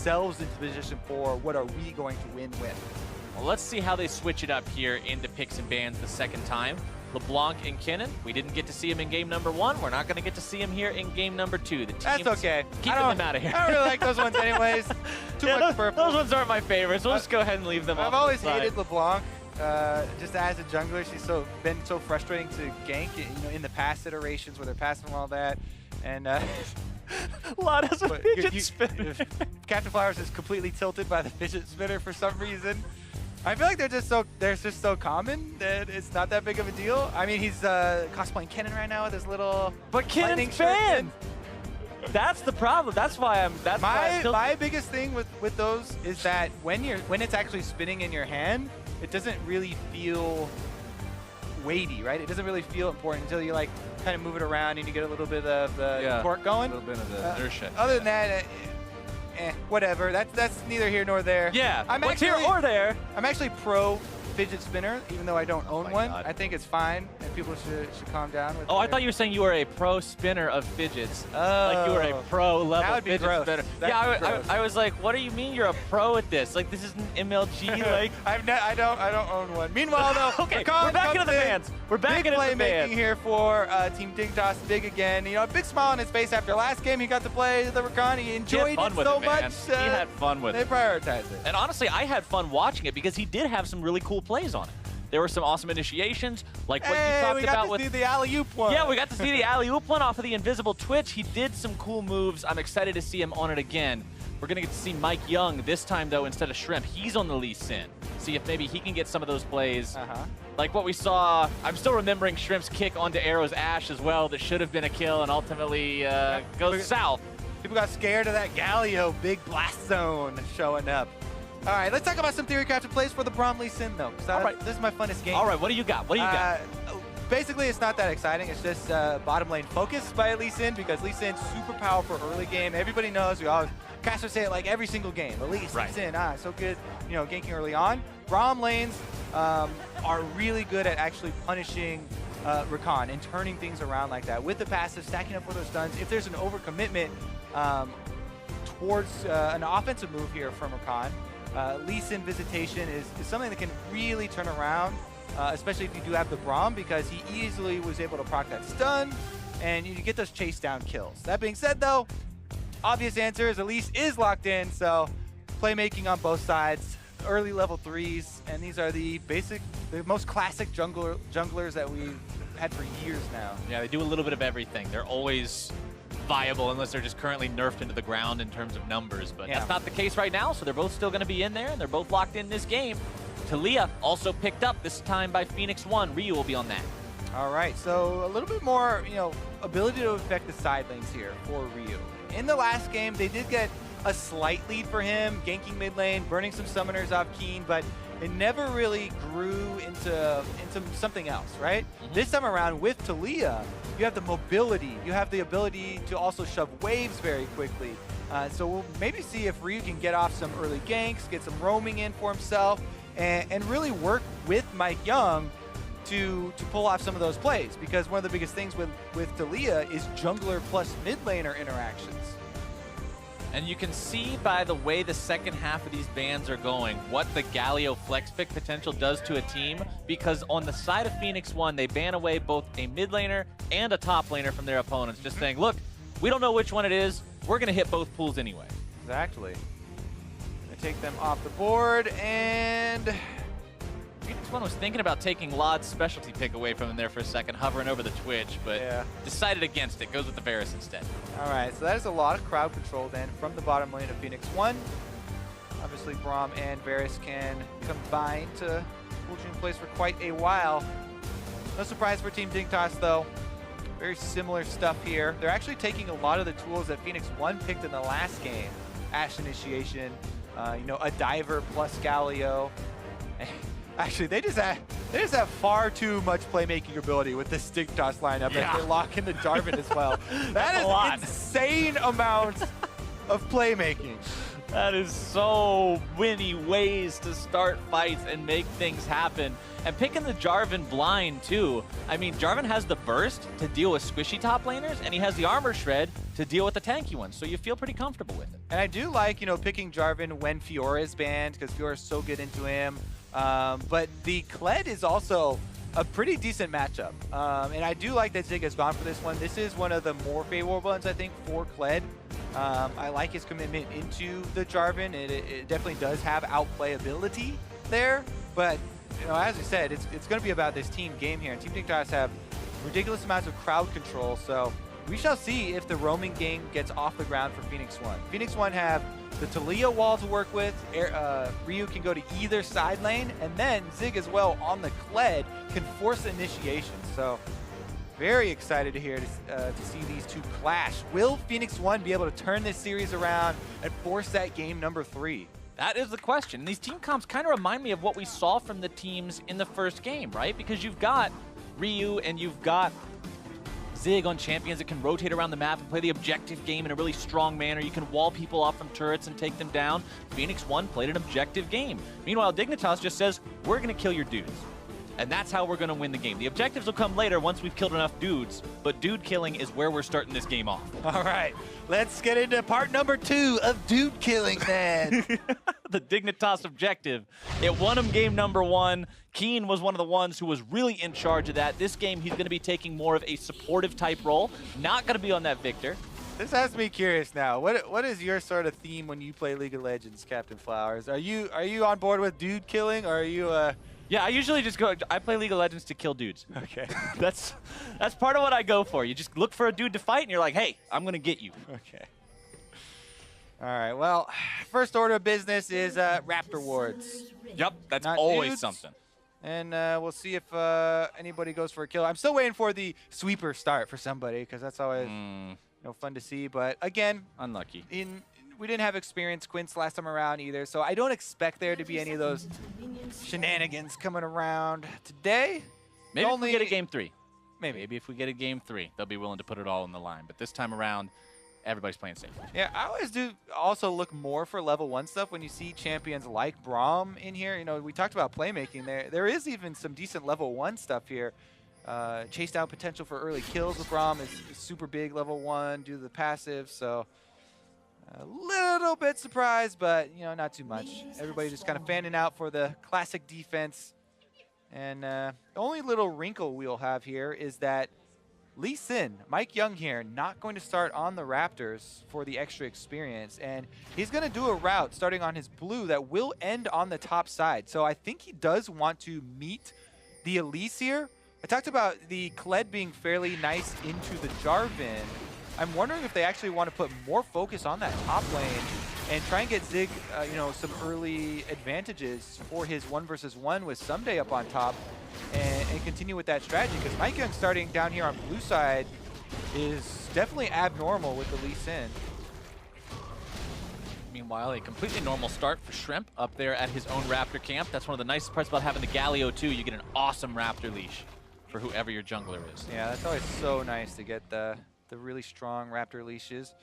themselves into position for what are we going to win with. Well, let's see how they switch it up here into picks and bans the second time. LeBlanc and Kinnan, we didn't get to see him in game number 1. We're not going to get to see him here in game number 2. The team's That's okay. keeping them out of here. I don't really like those ones anyways. Too much purple. Those ones aren't my favorites. We'll just go ahead and leave them off. I've always to the side. hated LeBlanc. Just as a jungler, she's been so frustrating to gank, in the past iterations where they're passing and all that. And Lada's a fidget spinner. Captain Flowers is completely tilted by the fidget spinner for some reason. I feel like they're just so common that it's not that big of a deal. I mean, he's cosplaying Kennen right now with his little. But Kennen's banned. That's the problem. That's why I'm. That's my biggest thing with those is that when it's actually spinning in your hand, it doesn't really feel weighty, right? It doesn't really feel important until you like kind of move it around and you get a little bit of the torque going. A little bit of the inertia. Other than that, whatever. That's neither here nor there. Yeah. What's here or there? I'm actually pro fidget spinner, even though I don't own one. God. I think it's fine, and people should calm down with it. Oh, I thought you were saying you were a pro spinner of fidgets. Like you were a pro level that would be fidget gross. spinner. That'd be gross. I was like, what do you mean you're a pro at this? Like, this isn't MLG. Like, I don't own one. Meanwhile, though, okay, we're back into the fans. We're back into the fans. Big playmaking here for Team Dignitas. Big again. You know, a big smile on his face after last game. He got to play the Rakan. He enjoyed it so much. He had fun with it. They prioritized it. And honestly, I had fun watching it because he did have some really cool plays on it. There were some awesome initiations, like what you talked about with. We got to see the alley-oop one. Yeah, we got to see the alley-oop one off of the invisible twitch. He did some cool moves. I'm excited to see him on it again. We're going to get to see Mike Young this time, though, instead of Shrimp. He's on the Lee Sin. See if maybe he can get some of those plays. Like what we saw. I'm still remembering Shrimp's kick onto Arrow's Ash as well that should have been a kill and ultimately goes south. People got scared of that Galio big blast zone showing up. All right, let's talk about some theory crafted plays for the Braum Lee Sin, though. All right. This is my funnest game. All right, what do you got? What do you got? Basically, it's not that exciting. It's just bottom lane focus by Lee Sin because Lee Sin's super powerful early game. Everybody knows. We always casters say it like every single game. Lee Sin, so good. You know, ganking early on. Braum lanes are really good at actually punishing Rakan and turning things around like that with the passive, stacking up for those stuns. If there's an overcommitment towards an offensive move here from Rakan, Lee Sin Visitation is something that can really turn around, especially if you do have the Braum, because he easily was able to proc that stun, and you get those chase down kills. That being said, though, obvious answer is Elise is locked in, so playmaking on both sides, early level 3s, and these are the most classic junglers that we've had for years now. Yeah, they do a little bit of everything. They're always viable unless they're just currently nerfed into the ground in terms of numbers, but that's not the case right now, so they're both still going to be in there, and they're both locked in this game. Talia also picked up this time by Phoenix1. Ryu will be on that. All right, so a little bit more, ability to affect the side lanes here for Ryu. In the last game, they did get a slight lead for him, ganking mid lane, burning some summoners off Keen, but it never really grew into something else, right? This time around with Talia, you have the mobility, you have the ability to also shove waves very quickly. So we'll maybe see if Ryu can get off some early ganks, get some roaming in for himself, and really work with Mike Young to pull off some of those plays. Because one of the biggest things with Talia is jungler plus mid laner interactions. And you can see by the way the second half of these bans are going what the Galio flex pick potential does to a team, because on the side of Phoenix1, they ban away both a mid laner and a top laner from their opponents, just saying, look, we don't know which one it is, we're going to hit both pools anyway. Exactly. Gonna take them off the board, and Phoenix1 was thinking about taking Lod's specialty pick away from him there for a second, hovering over the Twitch, but decided against it, goes with the Varus instead. All right, so that is a lot of crowd control then from the bottom lane of Phoenix1. Obviously, Braum and Varus can combine to hold you in place for quite a while. No surprise for Team Dignitas, though. Very similar stuff here. They're actually taking a lot of the tools that Phoenix1 picked in the last game. Ash Initiation, a diver plus Galio. Actually, they just have far too much playmaking ability with this Dignitas lineup, and they lock into Jarvan as well. That is an insane amount of playmaking. That is so many ways to start fights and make things happen. And picking the Jarvan blind, too. I mean, Jarvan has the burst to deal with squishy top laners, and he has the armor shred to deal with the tanky ones, so you feel pretty comfortable with it. And I do like, picking Jarvan when Fiora is banned, because Fiora is so good into him. But the Kled is also a pretty decent matchup. And I do like that Zig has gone for this one. This is one of the more favorable ones, I think, for Kled. I like his commitment into the Jarvan. It definitely does have outplayability there, but as I said, it's going to be about this team game here. And Team Dignitas have ridiculous amounts of crowd control, so we shall see if the roaming game gets off the ground for Phoenix1. Phoenix1 have the Talia wall to work with. Ryu can go to either side lane, and then Zig as well on the Kled can force initiation. So very excited to see these two clash. Will Phoenix1 be able to turn this series around and force that game number 3? That is the question. These team comps kind of remind me of what we saw from the teams in the first game, right? Because you've got Ryu and you've got Zig on champions that can rotate around the map and play the objective game in a really strong manner. You can wall people off from turrets and take them down. Phoenix1 played an objective game. Meanwhile, Dignitas just says, we're going to kill your dudes. And that's how we're going to win the game. The objectives will come later once we've killed enough dudes, but dude killing is where we're starting this game off. All right, let's get into part number 2 of dude killing, then. The Dignitas objective. It won him game number 1. Keen was one of the ones who was really in charge of that. This game, he's going to be taking more of a supportive type role, not going to be on that Victor. This has me curious now. What is your sort of theme when you play League of Legends, Captain Flowers? Are you on board with dude killing, or are you Yeah, I usually just I play League of Legends to kill dudes. Okay. That's part of what I go for. You just look for a dude to fight and you're like, hey, I'm going to get you. Okay. All right, well, first order of business is Raptor Wards. Yep, that's Not always dudes. something. And we'll see if anybody goes for a kill. I'm still waiting for the sweeper start for somebody, because that's always fun to see. But again, unlucky. We didn't have experienced Quince last time around either, so I don't expect there to be any of those shenanigans coming around today. Maybe if we get a game 3. Maybe if we get a game 3, they'll be willing to put it all on the line. But this time around, everybody's playing safe. Yeah, I always do also look more for level 1 stuff when you see champions like Braum in here. We talked about playmaking there. There is even some decent level 1 stuff here. Chase down potential for early kills with Braum is super big level 1 due to the passive, so a little bit surprised, but not too much. Everybody just kind of fanning out for the classic defense. And the only little wrinkle we'll have here is that Lee Sin, Mike Young here, not going to start on the Raptors for the extra experience. And he's going to do a route starting on his blue that will end on the top side. So I think he does want to meet the Elise here. I talked about the Kled being fairly nice into the Jarvan. I'm wondering if they actually want to put more focus on that top lane and try and get Zig, some early advantages for his 1v1 with Someday up on top and continue with that strategy. Because Mike Young starting down here on blue side is definitely abnormal with the Lee Sin. Meanwhile, a completely normal start for Shrimp up there at his own Raptor camp. That's one of the nicest parts about having the Galio too. You get an awesome Raptor leash for whoever your jungler is. Yeah, that's always so nice to get the really strong Raptor leashes.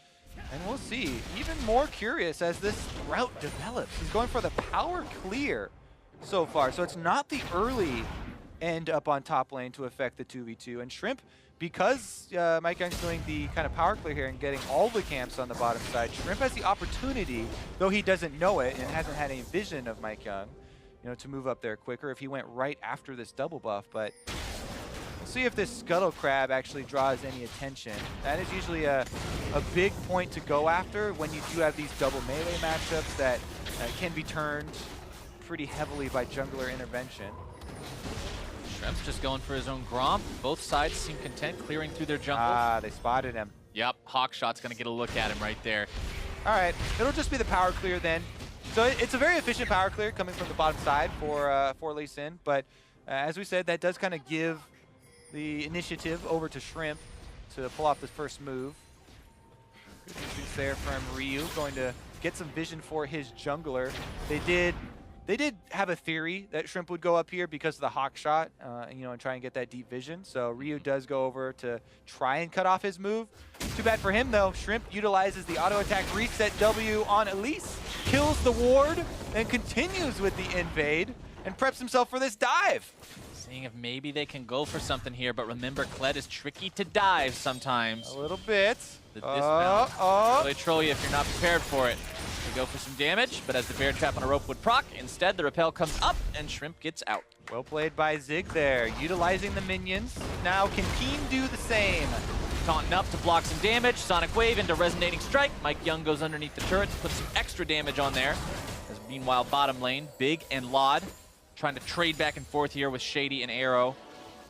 And we'll see. Even more curious as this route develops. He's going for the power clear so far. So it's not the early end up on top lane to affect the 2v2. And Shrimp, because Mike Young's doing the kind of power clear here and getting all the camps on the bottom side, Shrimp has the opportunity, though he doesn't know it and hasn't had any vision of Mike Young, to move up there quicker if he went right after this double buff. But we'll see if this Scuttle Crab actually draws any attention. That is usually a big point to go after when you do have these double melee matchups that can be turned pretty heavily by jungler intervention. Shrimp's just going for his own Gromp. Both sides seem content clearing through their jungle. Ah, they spotted him. Yep, Hawkshot's going to get a look at him right there. All right, it'll just be the power clear then. So it's a very efficient power clear coming from the bottom side for Lee Sin, but as we said, that does kind of give the initiative over to Shrimp to pull off the first move. Good instance there from Ryu, going to get some vision for his jungler. They did have a theory that Shrimp would go up here because of the Hawk shot, and try and get that deep vision. So Ryu does go over to try and cut off his move. Too bad for him though. Shrimp utilizes the auto attack reset W on Elise, kills the ward, and continues with the invade, and preps himself for this dive. Seeing if maybe they can go for something here, but remember, Kled is tricky to dive sometimes. A little bit. The dismount can really troll you if you're not prepared for it. They go for some damage, but as the bear trap on a rope would proc, instead the repel comes up and Shrimp gets out. Well played by Zig there, utilizing the minions. Now can Keen do the same? Taunting up to block some damage, Sonic Wave into Resonating Strike. Mike Young goes underneath the turret to put some extra damage on there. As meanwhile, bottom lane, Big and Lod trying to trade back and forth here with Shady and Arrow.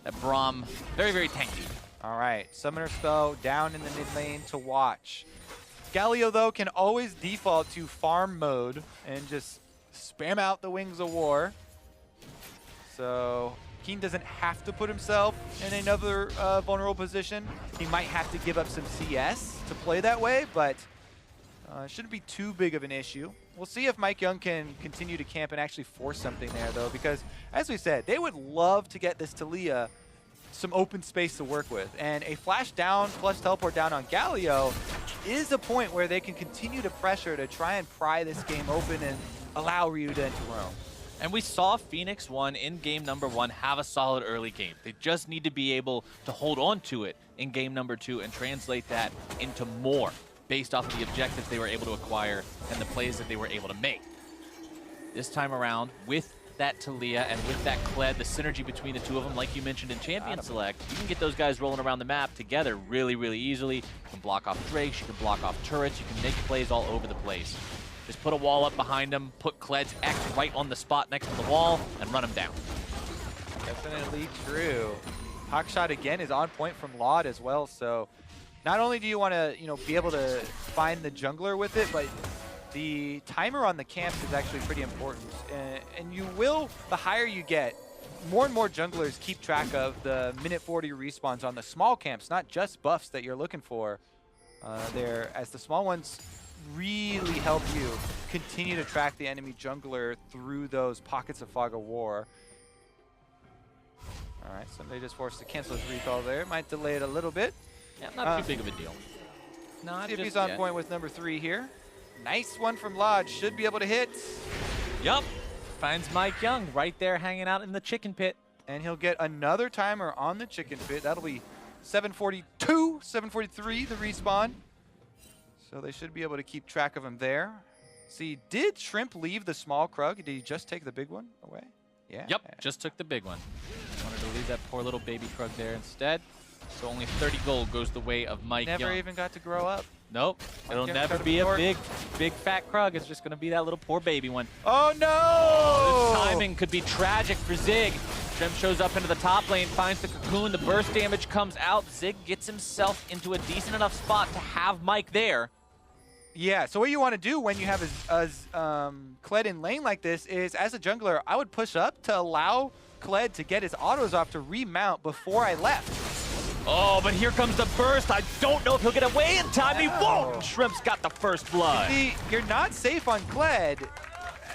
That Braum, very, very tanky. All right, Summoner Spell down in the mid lane to watch. Galio, though, can always default to farm mode and just spam out the Wings of War. So Keen doesn't have to put himself in another vulnerable position. He might have to give up some CS to play that way, but it shouldn't be too big of an issue. We'll see if Mike Young can continue to camp and actually force something there, though, because, as we said, they would love to get this Talia some open space to work with. And a flash down plus teleport down on Galio is a point where they can continue to pressure to try and pry this game open and allow Ryu to enter roam. And we saw Phoenix1 in game number 1 have a solid early game. They just need to be able to hold on to it in game number 2 and translate that into more based off of the objectives they were able to acquire and the plays that they were able to make. This time around, with that Talia and with that Kled, the synergy between the two of them, like you mentioned in Champion Select, you can get those guys rolling around the map together really, really easily. You can block off Drakes, you can block off turrets, you can make plays all over the place. Just put a wall up behind them, put Kled's X right on the spot next to the wall, and run him down. Definitely true. Hawkshot again is on point from Laud as well, so not only do you want to, be able to find the jungler with it, but the timer on the camps is actually pretty important. And you will, the higher you get, more and more junglers keep track of the minute 40 respawns on the small camps, not just buffs that you're looking for there, as the small ones really help you continue to track the enemy jungler through those pockets of fog of war. All right, somebody just forced to cancel his recall there. Might delay it a little bit. Yeah, not too big of a deal. Not if just he's on yet. point with number 3 here. Nice one from Lodge. Should be able to hit. Yup. Finds Mike Young right there hanging out in the chicken pit. And he'll get another timer on the chicken pit. That'll be 7:42, 7:43, the respawn. So they should be able to keep track of him there. See, did Shrimp leave the small Krug? Did he just take the big one away? Yeah. Yep, just took the big one. Wanted to leave that poor little baby Krug there instead. So only 30 gold goes the way of Mike Young. Never even got to grow up. Nope, it'll never be a big fat Krug. It's just going to be that little poor baby one. Oh no! Oh, this timing could be tragic for Zig. Shrimp shows up into the top lane, finds the cocoon, the burst damage comes out. Zig gets himself into a decent enough spot to have Mike there. Yeah, so what you want to do when you have Kled in lane like this is, as a jungler, I would push up to allow Kled to get his autos off to remount before I left. Oh, but here comes the burst. I don't know if he'll get away in time. He won't. Shrimp's got the first blood. See, you're not safe on Kled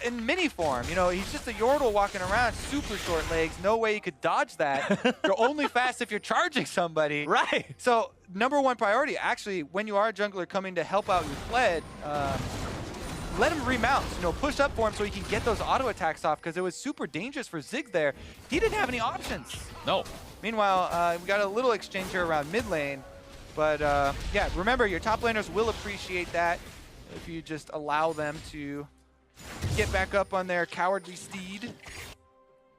in mini form. He's just a Yordle walking around, super short legs. No way you could dodge that. You're only fast if you're charging somebody. Right. So number one priority, actually, when you are a jungler coming to help out your Kled, let him remount. Push up for him so he can get those auto attacks off, because it was super dangerous for Zig there. He didn't have any options. No. Meanwhile, we got a little exchange here around mid lane. But yeah, remember, your top laners will appreciate that if you just allow them to get back up on their cowardly steed.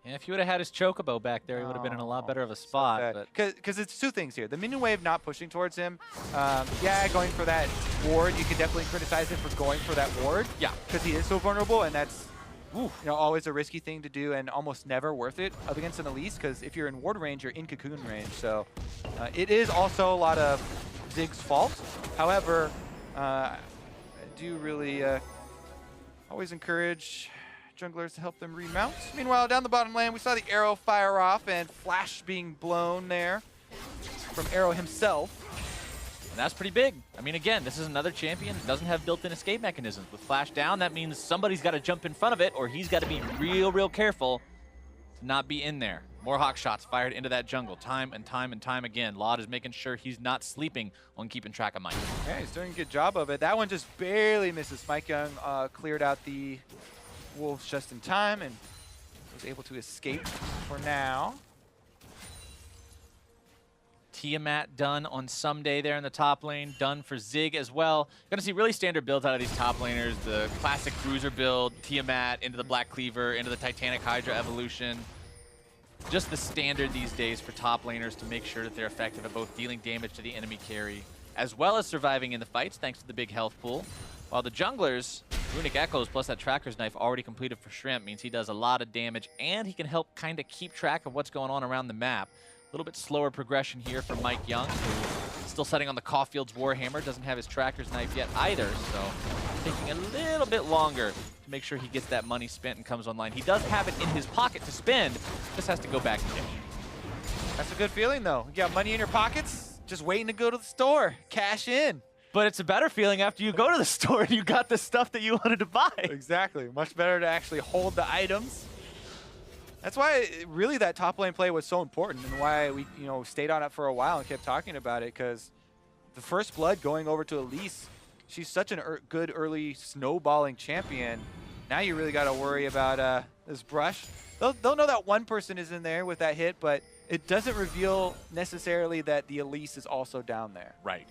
Yeah, if he would have had his Chocobo back there, he would have been in a lot better of a spot. Because it's two things here. The minion wave not pushing towards him. Yeah, going for that ward. You can definitely criticize him for going for that ward. Yeah. Because he is so vulnerable, and that's always a risky thing to do and almost never worth it up against an Elise, because if you're in ward range, you're in cocoon range. So it is also a lot of Zig's fault. However, I do really always encourage junglers to help them remount. Meanwhile, down the bottom lane, we saw the arrow fire off and flash being blown there from Arrow himself. And that's pretty big. I mean, again, this is another champion that doesn't have built-in escape mechanisms. With flash down, that means somebody's got to jump in front of it, or he's got to be real, real careful to not be in there. More hawk shots fired into that jungle time and time and time again. Laud is making sure he's not sleeping on keeping track of Mike. Yeah, he's doing a good job of it. That one just barely misses. Mike Young cleared out the wolves just in time and was able to escape for now. Tiamat done on Someday there in the top lane, done for Zig as well. Gonna see really standard builds out of these top laners. The classic cruiser build, Tiamat into the Black Cleaver, into the Titanic Hydra evolution. Just the standard these days for top laners to make sure that they're effective at both dealing damage to the enemy carry, as well as surviving in the fights thanks to the big health pool. While the junglers, Runic Echoes plus that Tracker's Knife already completed for Shrimp means he does a lot of damage and he can help kind of keep track of what's going on around the map. A little bit slower progression here for Mike Young, who's still setting on the Caulfield's Warhammer, doesn't have his Tracker's Knife yet either, so taking a little bit longer to make sure he gets that money spent and comes online. He does have it in his pocket to spend, just has to go back and get it. That's a good feeling, though. You got money in your pockets, just waiting to go to the store, cash in. But it's a better feeling after you go to the store and you got the stuff that you wanted to buy. Exactly. Much better to actually hold the items. That's why really that top lane play was so important and why we stayed on it for a while and kept talking about it, because the first blood going over to Elise, she's such a good early snowballing champion. Now you really got to worry about this brush. They'll know that one person is in there with that hit, but it doesn't reveal necessarily that the Elise is also down there. Right.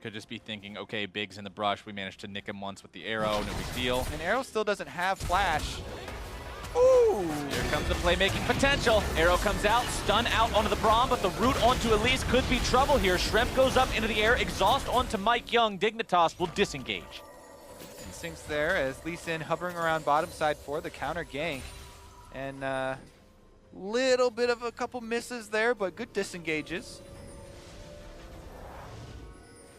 Could just be thinking, okay, Big's in the brush. We managed to nick him once with the arrow, no big deal. And Arrow still doesn't have flash. Ooh! Here comes the playmaking potential. Arrow comes out, stun out onto the Braum, but the route onto Elise could be trouble here. Shrimp goes up into the air, exhaust onto Mike Young. Dignitas will disengage. Instincts there as Lee Sin hovering around bottom side for the counter gank. And little bit of a couple misses there, but good disengages.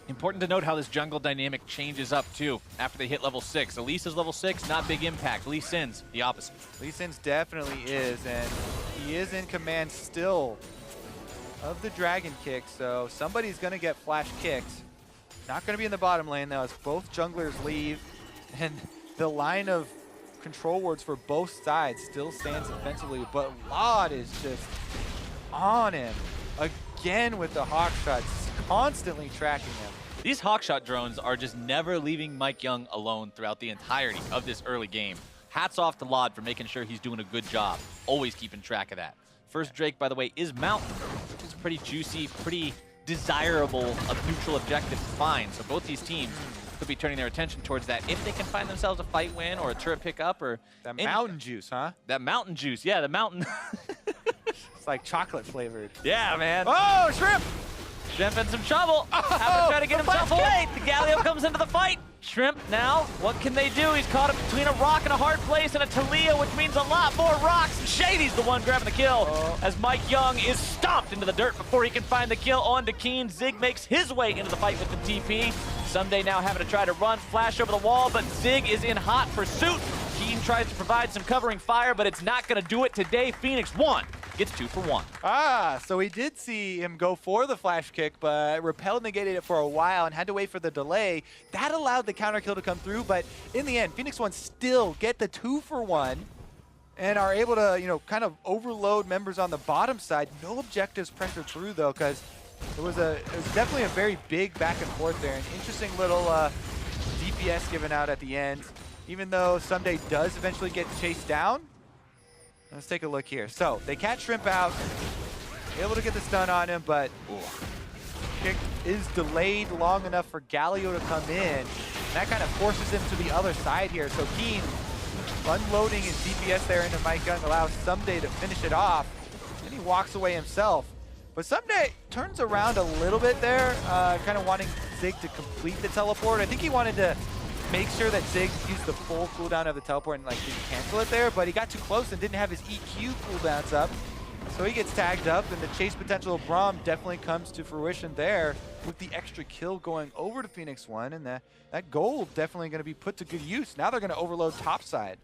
Important to note how this jungle dynamic changes up too after they hit level 6. Elise is level 6, not big impact. Lee Sin's the opposite. Lee Sin's definitely is, and he is in command still of the dragon kick, so somebody's going to get flash kicked. Not going to be in the bottom lane though, as both junglers leave, and the line of control wards for both sides still stands defensively, but Laud is just on him again with the hawk shots, constantly tracking him. These hawkshot drones are just never leaving Mike Young alone throughout the entirety of this early game. Hats off to Laud for making sure he's doing a good job, always keeping track of that. First Drake, by the way, is Mountain, which is pretty juicy, pretty desirable of neutral objective to find. So both these teams could be turning their attention towards that if they can find themselves a fight win or a turret pickup or that mountain juice, huh? That mountain juice, yeah, the mountain. It's like chocolate flavored. Yeah, man. Oh, Shrimp! Shrimp in some trouble. Having to try to get himself away. The Galio comes into the fight. Shrimp now, what can they do? He's caught up between a rock and a hard place and a Talia, which means a lot more rocks. And Shady's the one grabbing the kill as Mike Young is stomped into the dirt before he can find the kill on to Keen. Zig makes his way into the fight with the TP. Someday now having to try to run, flash over the wall, but Zig is in hot pursuit. Keen tries to provide some covering fire, but it's not going to do it today. Phoenix1 gets 2 for 1. So we did see him go for the flash kick, but Repel negated it for a while and had to wait for the delay. That allowed the counter kill to come through, but in the end, Phoenix1 still get the 2 for 1 and are able to, kind of overload members on the bottom side. No objectives pressured through, though, because it was definitely a very big back and forth there. An interesting little DPS given out at the end, even though Someday does eventually get chased down. Let's take a look here. So they catch Shrimp out, able to get the stun on him, but kick is delayed long enough for Galio to come in. And that kind of forces him to the other side here. So Keen unloading his DPS there into Mike Young allows Someday to finish it off. Then he walks away himself. But Someday turns around a little bit there, kind of wanting Zig to complete the teleport. I think he wanted to make sure that Zig used the full cooldown of the teleport and didn't cancel it there, but he got too close and didn't have his EQ cooldowns up. So he gets tagged up, and the chase potential of Braum definitely comes to fruition there with the extra kill going over to Phoenix1, and that gold definitely going to be put to good use. Now they're going to overload top side.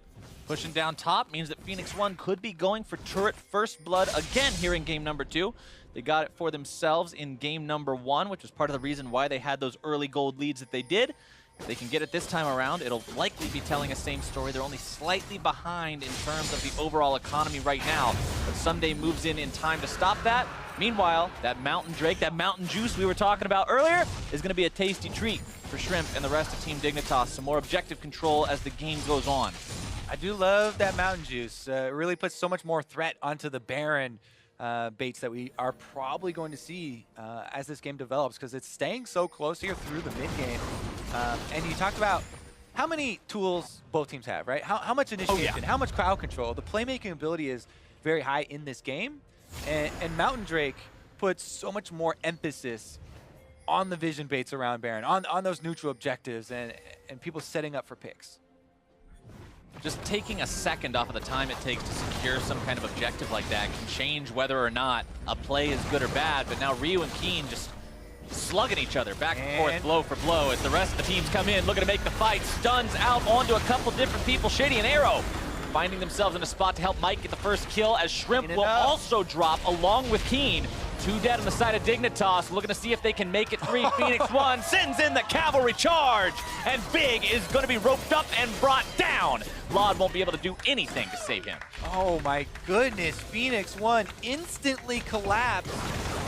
Pushing down top means that Phoenix1 could be going for turret first blood again here in game number 2. They got it for themselves in game number 1, which was part of the reason why they had those early gold leads that they did. they can get it this time around, it'll likely be telling a same story. They're only slightly behind in terms of the overall economy right now, but Someday moves in time to stop that. Meanwhile, that Mountain Drake, that Mountain Juice we were talking about earlier, is going to be a tasty treat for Shrimp and the rest of Team Dignitas. Some more objective control as the game goes on. I do love that Mountain Juice. It really puts so much more threat onto the Baron baits that we are probably going to see as this game develops, because it's staying so close here through the mid game. And you talked about how many tools both teams have, right? How much initiation, how much crowd control. The playmaking ability is very high in this game. And Mountain Drake puts so much more emphasis on the vision baits around Baron, on those neutral objectives, and people setting up for picks. Just taking a second off of the time it takes to secure some kind of objective like that can change whether or not a play is good or bad, but now Ryu and Keen just slugging each other back and forth, blow for blow, as the rest of the teams come in, looking to make the fight. Stuns out onto a couple different people. Shady and Arrow finding themselves in a spot to help Mike get the first kill, as Shrimp will also drop along with Keen. 2 dead on the side of Dignitas, looking to see if they can make it 3. Phoenix1 sends in the cavalry charge, and Big is going to be roped up and brought down. Lod won't be able to do anything to save him. Oh my goodness, Phoenix1 instantly collapsed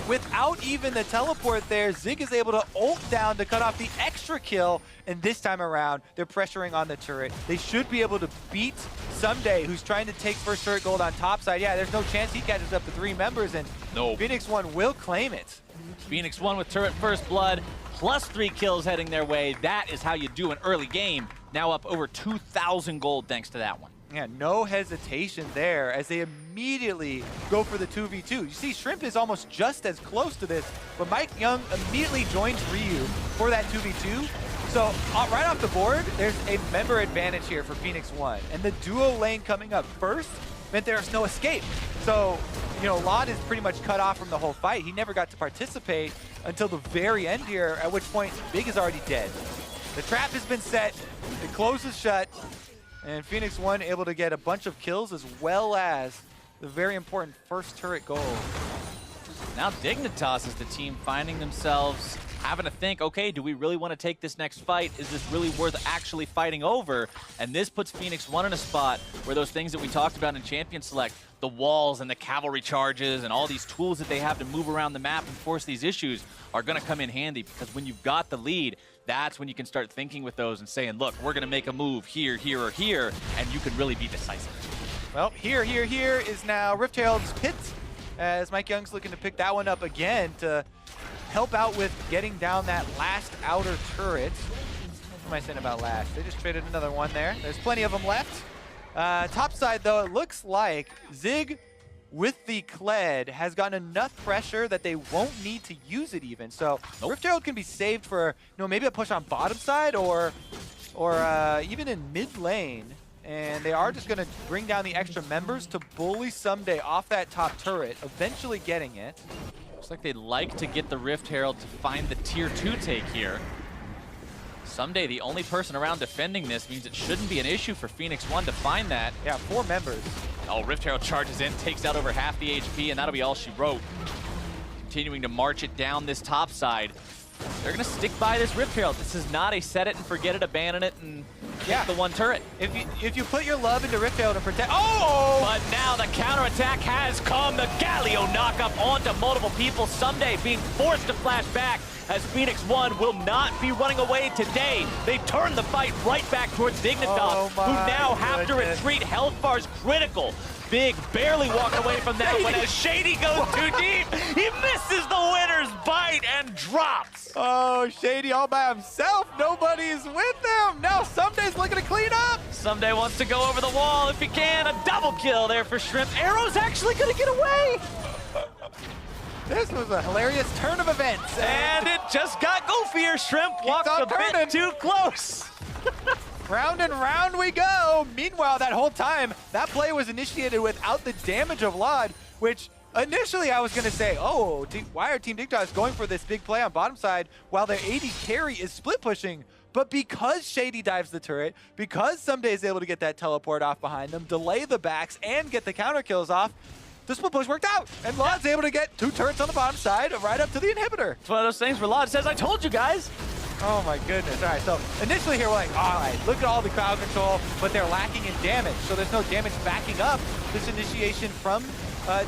without even the teleport there. Zig is able to ult down to cut off the extra kill, and this time around, they're pressuring on the turret. They should be able to beat Someday, who's trying to take first turret gold on top side. Yeah, there's no chance he catches up to 3 members, and Phoenix1 will claim it. Phoenix1 with turret first blood, plus 3 kills heading their way. That is how you do an early game. Now up over 2,000 gold thanks to that one. Yeah, no hesitation there as they immediately go for the 2v2. You see, Shrimp is almost just as close to this, but Mike Young immediately joins Ryu for that 2v2. So right off the board, there's a member advantage here for Phoenix1. And the duo lane coming up first meant there's no escape. So, you know, Lod is pretty much cut off from the whole fight. He never got to participate until the very end here, at which point Big is already dead. The trap has been set, the close is shut, and Phoenix1 able to get a bunch of kills as well as the very important first turret goal. Now Dignitas is the team finding themselves having to think, okay, do we really want to take this next fight? Is this really worth actually fighting over? And this puts Phoenix1 in a spot where those things that we talked about in Champion Select, the walls and the cavalry charges and all these tools that they have to move around the map and force these issues are going to come in handy, because when you've got the lead, that's when you can start thinking with those and saying, look, we're going to make a move here, here, or here, and you can really be decisive. Well, here is now Rift Herald's pit, as Mike Young's looking to pick that one up again to help out with getting down that last outer turret. What am I saying about last? They just traded another one there. There's plenty of them left. Top side, though, it looks like Zig with the Kled has gotten enough pressure that they won't need to use it even. So Rift Herald can be saved for, you know, maybe a push on bottom side or even in mid lane. And they are just going to bring down the extra members to bully Someday off that top turret, eventually getting it. Looks like they'd like to get the Rift Herald to find the tier 2 take here. Someday, the only person around defending this, means it shouldn't be an issue for Phoenix1 to find that. Yeah, 4 members. Oh, Rift Herald charges in, takes out over half the HP, and that'll be all she wrote. Continuing to march it down this top side. They're going to stick by this Rift Herald. This is not a set it and forget it, abandon it, and hit the one turret. If you put your love into Rift Herald and protect... Oh! But now the counterattack has come. The Galio knockup onto multiple people. Someday being forced to flash back, as Phoenix1 will not be running away today. They turn the fight right back towards Dignitas, who now have to retreat. Health bar's critical. Big barely walking away from that, but as Shady goes too deep, he misses the winner's bite and drops. Oh, Shady all by himself. Nobody's with him. Now Someday's looking to clean up. Someday wants to go over the wall if he can. A double kill there for Shrimp. Arrow's actually going to get away. This was a hilarious turn of events. And it just got goofier. Shrimp walked a bit too close. Round and round we go. Meanwhile, that whole time, that play was initiated without the damage of Lod, which initially I was going to say, oh, why are Team Dignitas going for this big play on bottom side while their AD carry is split pushing? But because Shady dives the turret, because Someday is able to get that teleport off behind them, delay the backs, and get the counter kills off, the split push worked out. And Lod's able to get 2 turrets on the bottom side right up to the inhibitor. It's one of those things where Lod says, I told you guys. Oh my goodness. All right, so initially here we're like, all right, look at all the crowd control, but they're lacking in damage. So there's no damage backing up this initiation from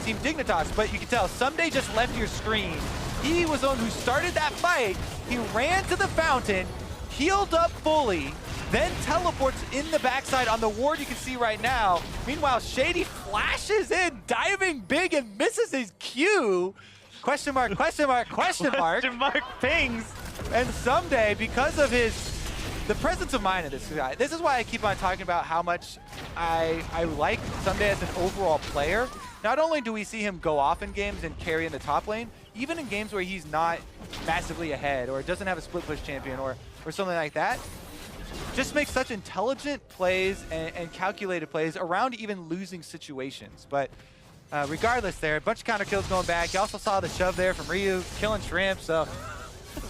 Team Dignitas. But you can tell, Someday just left your screen. He was the one who started that fight. He ran to the fountain, healed up fully, then teleports in the backside on the ward you can see right now. Meanwhile, Shady flashes in, diving big and misses his Q. Question mark, question mark, question mark. Question mark pings. And Someday, because of the presence of mind of this guy, this is why I keep on talking about how much I like Someday as an overall player. Not only do we see him go off in games and carry in the top lane, even in games where he's not massively ahead or doesn't have a split push champion or something like that, just makes such intelligent plays and calculated plays around even losing situations. But regardless there, a bunch of counter kills going back. You also saw the shove there from Ryu, killing Shrimp, so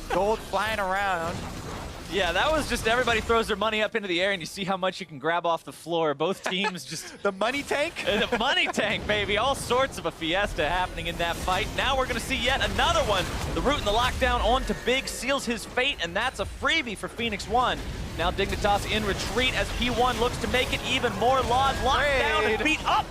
gold flying around. Yeah, that was just everybody throws their money up into the air and you see how much you can grab off the floor. Both teams just... The money tank? The money tank, baby. All sorts of a fiesta happening in that fight. Now we're going to see yet another one. The root and the lockdown onto Big seals his fate, and that's a freebie for Phoenix1. Now Dignitas in retreat as P1 looks to make it even more locked down and beat up.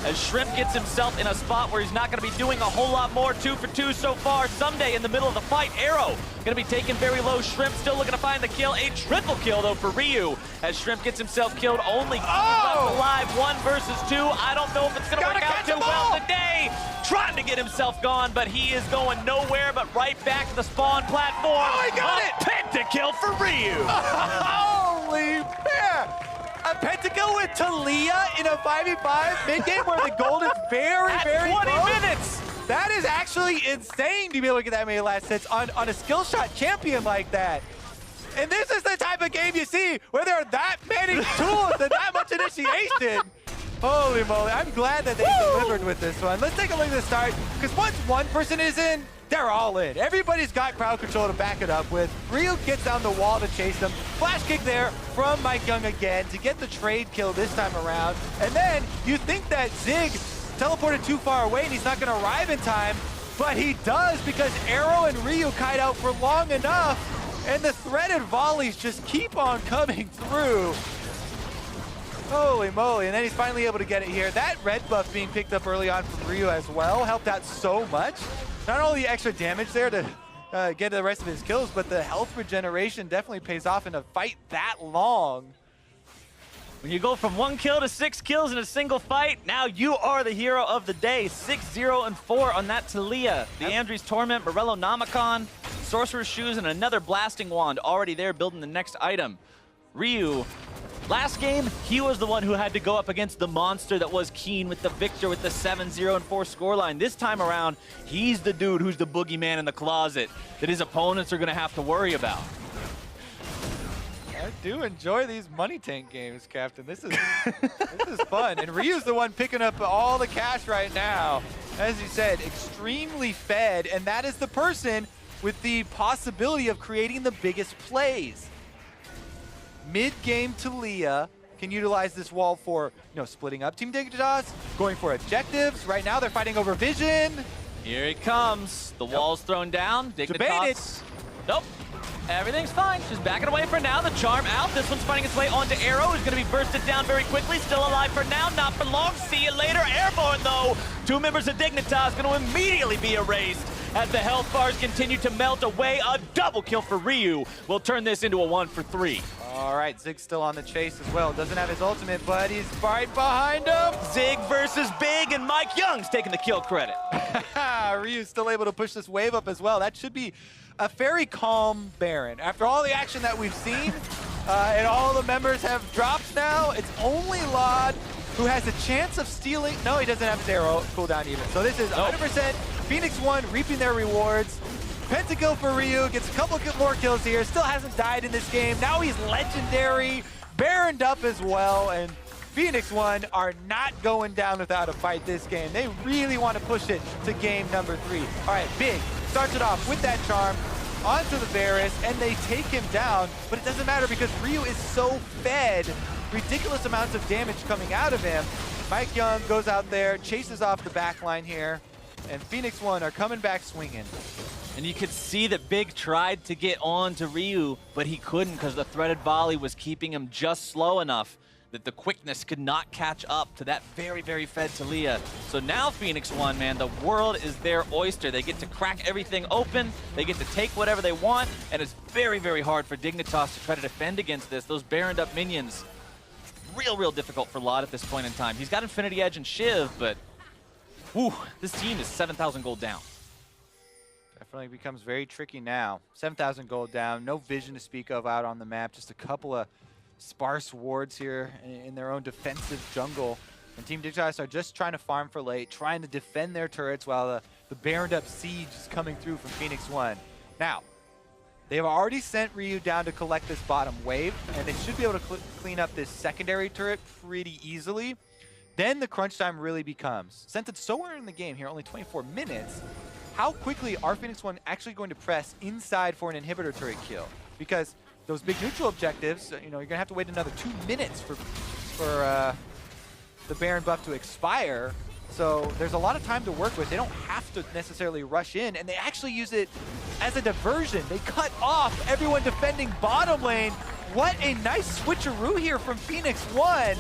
As Shrimp gets himself in a spot where he's not going to be doing a whole lot more. 2 for 2 so far. Someday in the middle of the fight. Arrow going to be taken very low. Shrimp still looking to find the kill. A triple kill, though, for Ryu. As Shrimp gets himself killed. Only left alive. 1 versus 2. I don't know if it's going to work out too well today. Trying to get himself gone, but he is going nowhere but right back to the spawn platform. Oh, he got it! Pentakill for Ryu. Holy man! A pentakill with Talia in a 5v5 mid-game where the gold is very, very 20 close. minutes! That is actually insane to be able to get that many last hits on a skill shot champion like that. And this is the type of game you see where there are that many tools and that much initiation. Holy moly, I'm glad that they delivered with this one. Let's take a look at the start, because once one person is in, they're all in. Everybody's got crowd control to back it up with. Ryu gets down the wall to chase them. Flash kick there from Mike Young again to get the trade kill this time around. And then you think that Zig teleported too far away and he's not going to arrive in time, but he does because Arrow and Ryu kite out for long enough, and the threaded volleys just keep on coming through. Holy moly, and then he's finally able to get it here. That red buff being picked up early on from Ryu as well helped out so much. Not only the extra damage there to get the rest of his kills, but the health regeneration definitely pays off in a fight that long. When you go from 1 kill to 6 kills in a single fight, now you are the hero of the day. 6-0-4 on that Talia. The Andres Torment, Morello Namicon, Sorcerer's Shoes, and another Blasting Wand already there building the next item. Ryu, last game, he was the one who had to go up against the monster that was Keen with the victor with the 7-0-4 scoreline. This time around, he's the dude who's the boogeyman in the closet that his opponents are going to have to worry about. I do enjoy these money tank games, Captain. This is fun. And Ryu's the one picking up all the cash right now. As you said, extremely fed, and that is the person with the possibility of creating the biggest plays. Mid-game Talia can utilize this wall for, splitting up Team Dignitas, going for objectives. Right now they're fighting over vision. Here it comes. The wall's thrown down. Dignitas. Nope. Everything's fine. Just backing away for now. The charm out. This one's finding its way onto Arrow. Who's going to be bursted down very quickly. Still alive for now. Not for long. See you later. Airborne, though. 2 members of Dignitas going to immediately be erased as the health bars continue to melt away. A double kill for Ryu will turn this into a 1 for 3. All right, Zig's still on the chase as well. Doesn't have his ultimate, but he's right behind him. Zig versus Big, and Mike Young's taking the kill credit. Ryu's still able to push this wave up as well. That should be a very calm Baron. After all the action that we've seen, and all the members have dropped now, it's only Laud who has a chance of stealing. No, he doesn't have his arrow cooldown even. So this is 100% Phoenix1 reaping their rewards. Pentakill for Ryu, gets a couple more kills here, still hasn't died in this game. Now he's legendary, Baroned up as well, and Phoenix1 are not going down without a fight this game. They really want to push it to game number 3. All right, Big starts it off with that charm onto the Varus, and they take him down, but it doesn't matter because Ryu is so fed. Ridiculous amounts of damage coming out of him. Mike Young goes out there, chases off the back line here, and Phoenix1 are coming back swinging. And you could see that Big tried to get on to Ryu, but he couldn't because the threaded volley was keeping him just slow enough that the quickness could not catch up to that very, very fed Talia. So now Phoenix1, man, the world is their oyster. They get to crack everything open, they get to take whatever they want, and it's very, very hard for Dignitas to try to defend against this. Those Baroned up minions, real difficult for Lot at this point in time. He's got Infinity Edge and Shiv, but whew, this team is 7,000 gold down. Definitely becomes very tricky now. 7,000 gold down, no vision to speak of out on the map, just a couple of sparse wards here in their own defensive jungle. And Team Dignitas are just trying to farm for late, trying to defend their turrets while the Baroned up siege is coming through from Phoenix1. Now, they have already sent Ryu down to collect this bottom wave, and they should be able to clean up this secondary turret pretty easily. Then the crunch time really becomes. Since it's so early in the game here, only 24 minutes, how quickly are Phoenix1 actually going to press inside for an inhibitor turret kill? Because those big neutral objectives, you know, you're gonna have to wait another 2 minutes for the Baron buff to expire. So there's a lot of time to work with. They don't have to necessarily rush in, and they actually use it as a diversion. They cut off everyone defending bottom lane. What a nice switcheroo here from Phoenix1.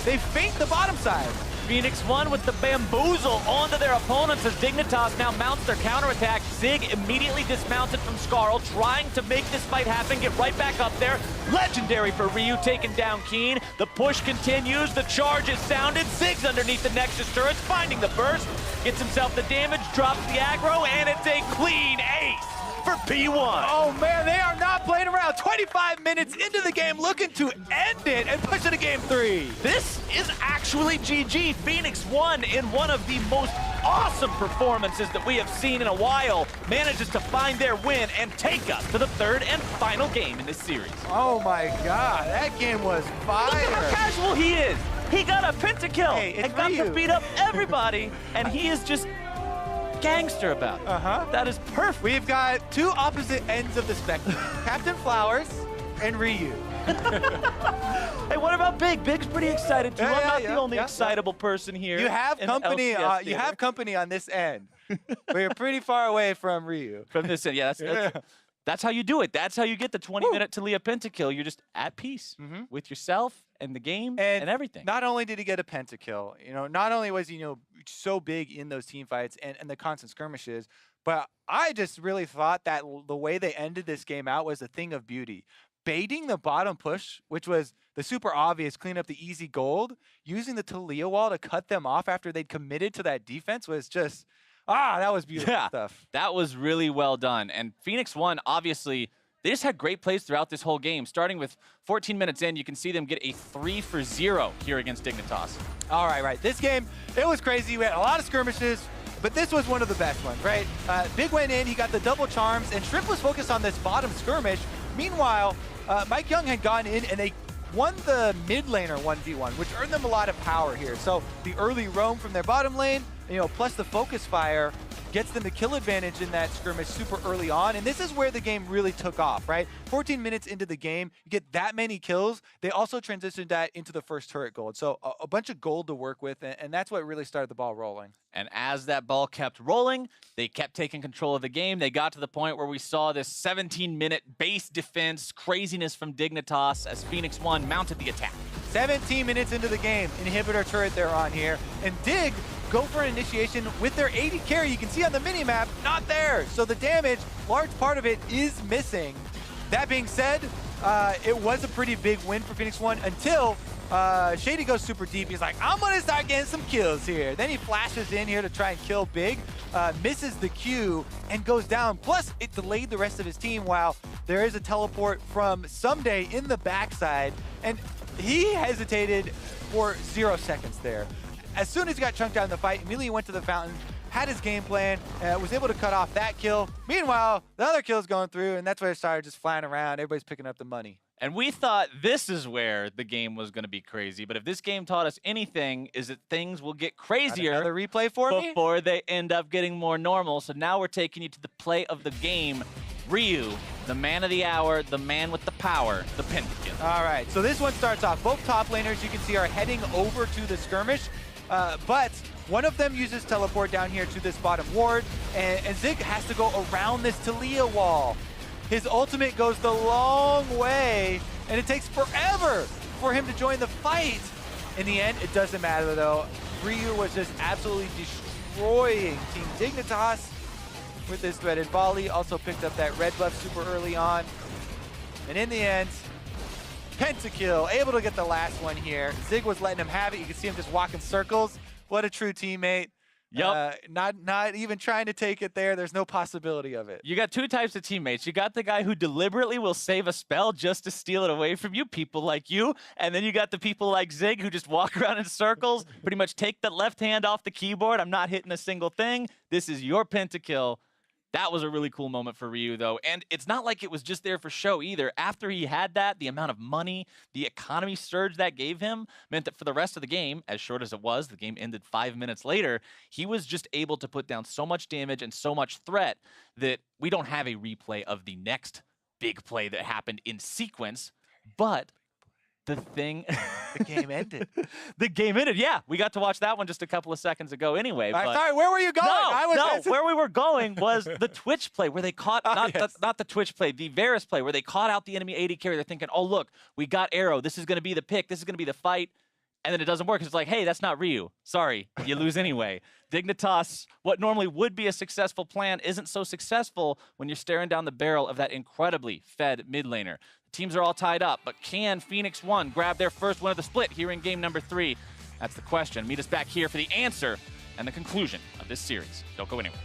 They feint the bottom side. Phoenix1 with the bamboozle onto their opponents as Dignitas now mounts their counterattack. Zig immediately dismounted from Skarl, trying to make this fight happen, get right back up there. Legendary for Ryu taking down Keen. The push continues, the charge is sounded. Zig's underneath the Nexus turrets, finding the burst, gets himself the damage, drops the aggro, and it's a clean ace for P1. Oh man, they are not playing around. 25 minutes into the game, looking to end it and push it to game 3. This is actually GG. Phoenix1, in one of the most awesome performances that we have seen in a while, manages to find their win and take us to the third and final game in this series. Oh my god, that game was fire. Look at how casual he is. He got a pentakill and got to beat up everybody, and he is just gangster about it. That is perfect. We've got two opposite ends of the spectrum. Captain Flowers and Ryu. Hey, what about Big? Big's pretty excited too. I'm not the only excitable person here. You have company. You have company on this end. But you're pretty far away from Ryu. From this end, yeah. That's how you do it. That's how you get the 20-minute Talia pentakill. You're just at peace with yourself and the game and everything. Not only did he get a pentakill, not only was he, so big in those team fights and the constant skirmishes, but I just really thought that the way they ended this game out was a thing of beauty. Baiting the bottom push, which was the super obvious clean up the easy gold, using the Talia wall to cut them off after they'd committed to that defense was just, that was beautiful stuff. That was really well done. And Phoenix1, obviously, they just had great plays throughout this whole game. Starting with 14 minutes in, you can see them get a 3-for-0 here against Dignitas. All right. This game, it was crazy. We had a lot of skirmishes, but this was one of the best ones, right? Big went in, he got the double charms, and Shrimp was focused on this bottom skirmish. Meanwhile, Mike Young had gone in, and they won the mid laner 1v1, which earned them a lot of power here. So the early roam from their bottom lane, plus the focus fire, gets them the kill advantage in that skirmish super early on. And this is where the game really took off, right? 14 minutes into the game, you get that many kills. They also transitioned that into the first turret gold. So a bunch of gold to work with, and that's what really started the ball rolling. And as that ball kept rolling, they kept taking control of the game. They got to the point where we saw this 17-minute base defense craziness from Dignitas as Phoenix1 mounted the attack. 17 minutes into the game, inhibitor turret they're on here, and Dig go for an initiation with their 80 carry. You can see on the mini-map, not there. So the damage, large part of it is missing. That being said, it was a pretty big win for Phoenix1 until Shady goes super deep. He's like, I'm gonna start getting some kills here. Then he flashes in here to try and kill Big, misses the Q, and goes down. Plus, it delayed the rest of his team while there is a teleport from Someday in the backside, and he hesitated for 0 seconds there. As soon as he got chunked out in the fight, immediately went to the fountain, had his game plan, was able to cut off that kill. Meanwhile, the other kill's going through, and that's where it started just flying around. Everybody's picking up the money. And we thought this is where the game was going to be crazy. But if this game taught us anything, is that things will get crazier another replay for me before they end up getting more normal. So now we're taking you to the play of the game. Ryu, the man of the hour, the man with the power, the pentakill. All right, so this one starts off. Both top laners, you can see, are heading over to the skirmish. But One of them uses teleport down here to this bottom ward, and Zig has to go around this Talia wall. His ultimate goes the long way, and it takes forever for him to join the fight. In the end, it doesn't matter though. Ryu was just absolutely destroying Team Dignitas with this threaded volley. Also picked up that red buff super early on. And in the end, pentakill, able to get the last one here. Zig was letting him have it. You can see him just walking circles. What a true teammate. Yep. Not even trying to take it there. There's no possibility of it. You got two types of teammates. You got the guy who deliberately will save a spell just to steal it away from you, people like you. And then you got the people like Zig who just walk around in circles, pretty much take the left hand off the keyboard. I'm not hitting a single thing. This is your pentakill. That was a really cool moment for Ryu, though. And it's not like it was just there for show either. After he had that, the amount of money, the economy surge that gave him meant that for the rest of the game, as short as it was, the game ended 5 minutes later, he was just able to put down so much damage and so much threat that we don't have a replay of the next big play that happened in sequence. But the game ended. The game ended. Yeah, we got to watch that one just a couple of seconds ago anyway. But sorry, where were you going? No, where we were going was the Twitch play where they caught, not the Twitch play, the Varus play where they caught out the enemy AD carry. They're thinking, oh, look, we got Arrow. This is going to be the pick. This is going to be the fight. And then it doesn't work. It's like, hey, that's not Ryu. Sorry, you lose anyway. Dignitas, what normally would be a successful plan, isn't so successful when you're staring down the barrel of that incredibly fed mid laner. The teams are all tied up, but can Phoenix1 grab their first win of the split here in game number 3? That's the question. Meet us back here for the answer and the conclusion of this series. Don't go anywhere.